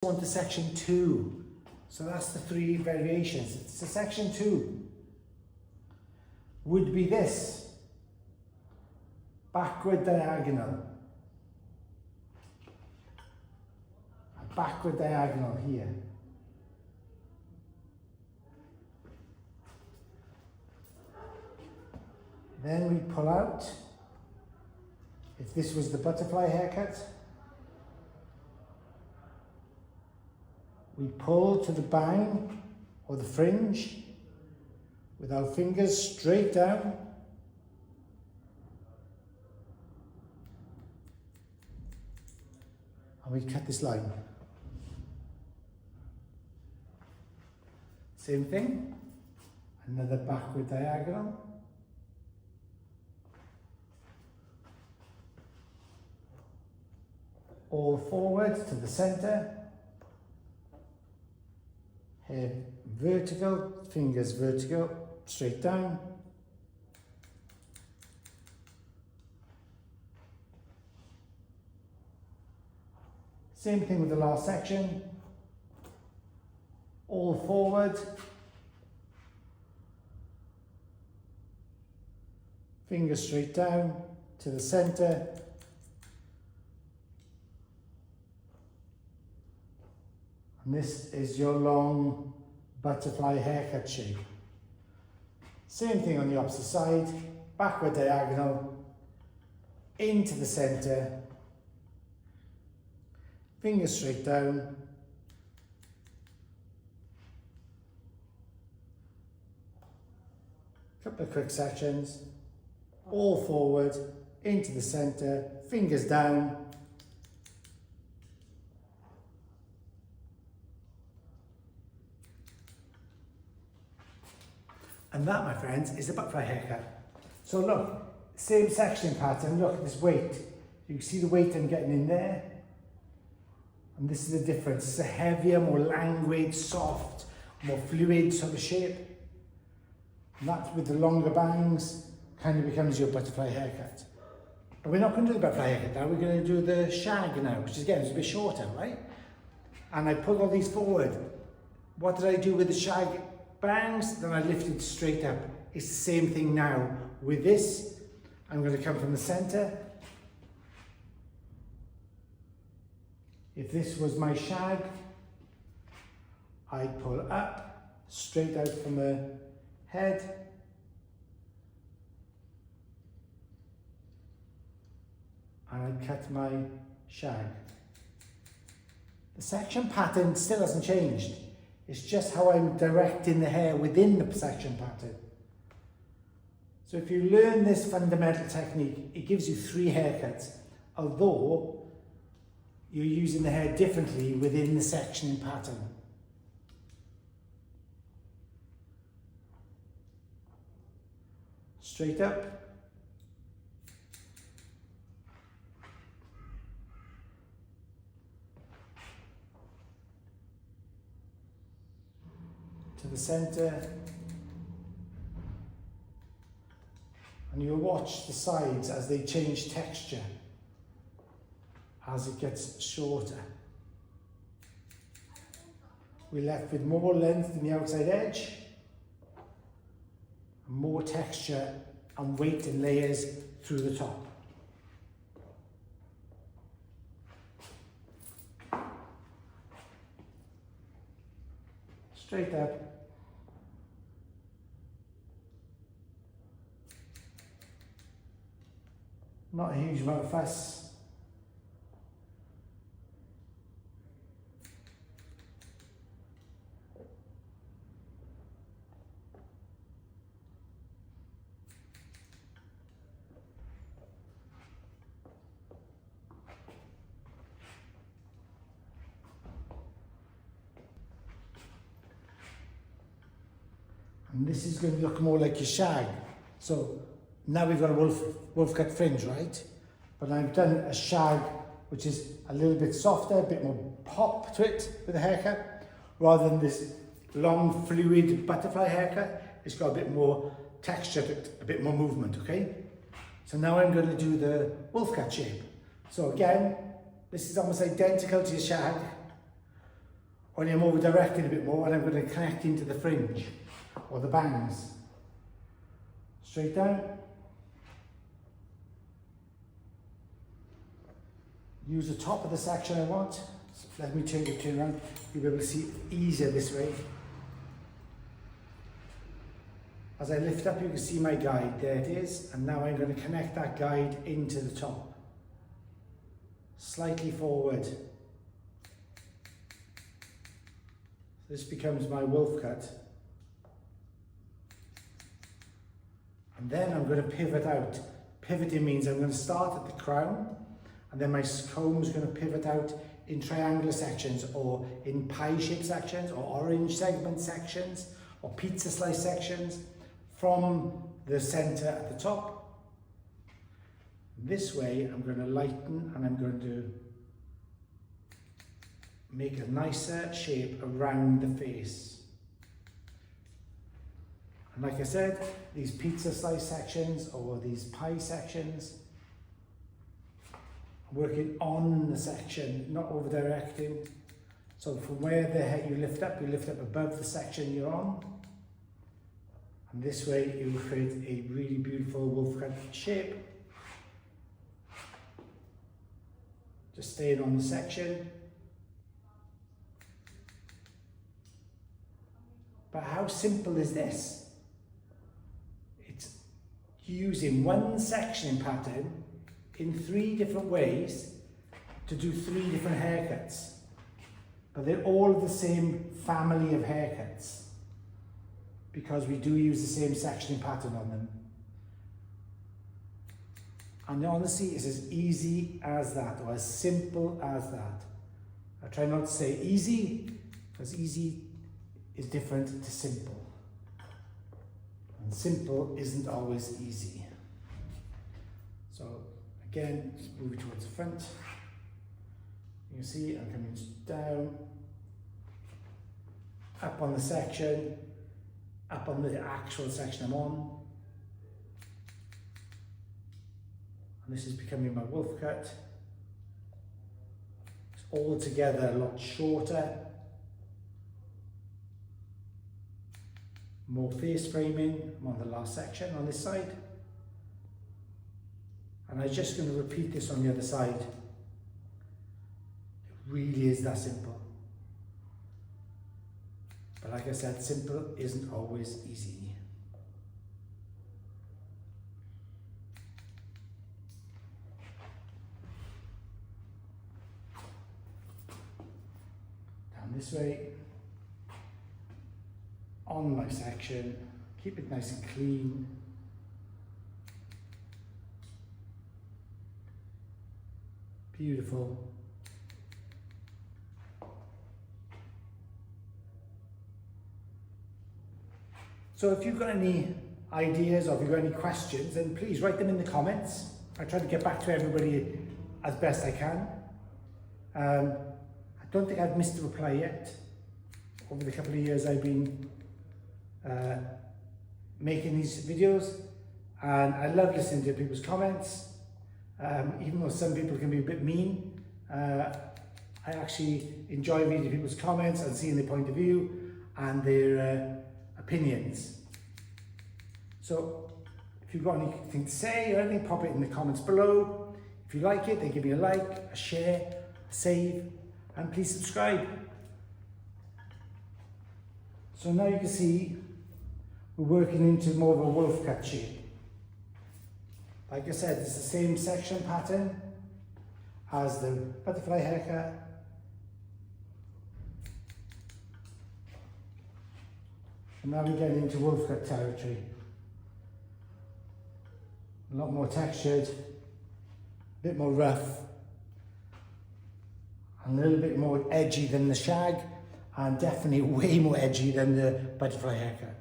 go into section 2. So that's the 3 variations. So section 2 would be this. Backward diagonal. A backward diagonal here. Then we pull out, if this was the butterfly haircut, we pull to the bang or the fringe with our fingers straight down. And we cut this line. Same thing, another backward diagonal. All forward to the center, hair vertical, fingers vertical, straight down. Same thing with the last section, all forward, fingers straight down to the center. And this is your long butterfly haircut shape. Same thing on the opposite side, backward diagonal, into the center, fingers straight down, couple of quick sections, all forward, into the center, fingers down, and that, my friends, is a butterfly haircut. So look, same section pattern, look at this weight. You can see the weight I'm getting in there. And this is the difference. It's a heavier, more languid, soft, more fluid sort of shape. And that, with the longer bangs, kind of becomes your butterfly haircut. But we're not going to do the butterfly haircut now, we're going to do the shag now, which is, again, is a bit shorter, right? And I pulled all these forward. What did I do with the shag bangs? Then I lifted straight up. It's the same thing now. With this, I'm going to come from the center. If this was my shag, I'd pull up, straight out from the head. And I'd cut my shag. The section pattern still hasn't changed. It's just how I'm directing the hair within the section pattern. So if you learn this fundamental technique, it gives you 3 haircuts, although you're using the hair differently within the sectioning pattern. Straight up. To the center. And you'll watch the sides as they change texture as it gets shorter. We're left with more length in the outside edge, more texture and weight and layers through the top. Straight up. Not a huge amount of fuss. And this is going to look more like a shag. So now we've got a wolf cut fringe, right? But I've done a shag, which is a little bit softer, a bit more pop to it with a haircut, rather than this long, fluid butterfly haircut. It's got a bit more texture to it, a bit more movement, okay? So now I'm going to do the wolf cut shape. So again, this is almost identical to your shag, Only I'm over directing a bit more and I'm going to connect into the fringe or the bangs. Straight down. Use the top of the section I want. So let me turn around. You'll be able to see easier this way. As I lift up, you can see my guide. There it is. And now I'm going to connect that guide into the top. Slightly forward. This becomes my wolf cut. And then I'm going to pivot out. Pivoting means I'm going to start at the crown, and then my comb is going to pivot out in triangular sections or in pie-shaped sections or orange segment sections or pizza slice sections from the center at the top. This way I'm going to lighten and I'm going to make a nicer shape around the face. And like I said, these pizza slice sections or these pie sections, working on the section, not over directing. So from where the head you lift up above the section you're on. And this way you will create a really beautiful wolf cut shape. Just staying on the section. But how simple is this? It's using one section pattern in 3 different ways to do 3 different haircuts. But they're all the same family of haircuts because we do use the same sectioning pattern on them. And honestly, it's as easy as that, or as simple as that. I try not to say easy, because easy is different to simple. And simple isn't always easy. So again, just move it towards the front. You can see I'm coming down, up on the section, up on the actual section I'm on. And this is becoming my wolf cut. It's all together a lot shorter. More face framing. I'm on the last section on this side. And I'm just going to repeat this on the other side. It really is that simple. But like I said, simple isn't always easy. Down this way. On my section. Keep it nice and clean. Beautiful. So if you've got any ideas or if you've got any questions, then please write them in the comments. I try to get back to everybody as best I can. I don't think I've missed a reply yet. Over the couple of years I've been making these videos, and I love listening to people's comments. Even though some people can be a bit mean, I actually enjoy reading people's comments and seeing their point of view and their opinions. So if you've got anything to say or anything, pop it in the comments below. If you like it, then give me a like, a share, a save, and please subscribe. So now you can see we're working into more of a wolf cut shape. Like I said, it's the same section pattern as the butterfly haircut. And now we're getting into wolf cut territory. A lot more textured, a bit more rough, and a little bit more edgy than the shag, and definitely way more edgy than the butterfly haircut.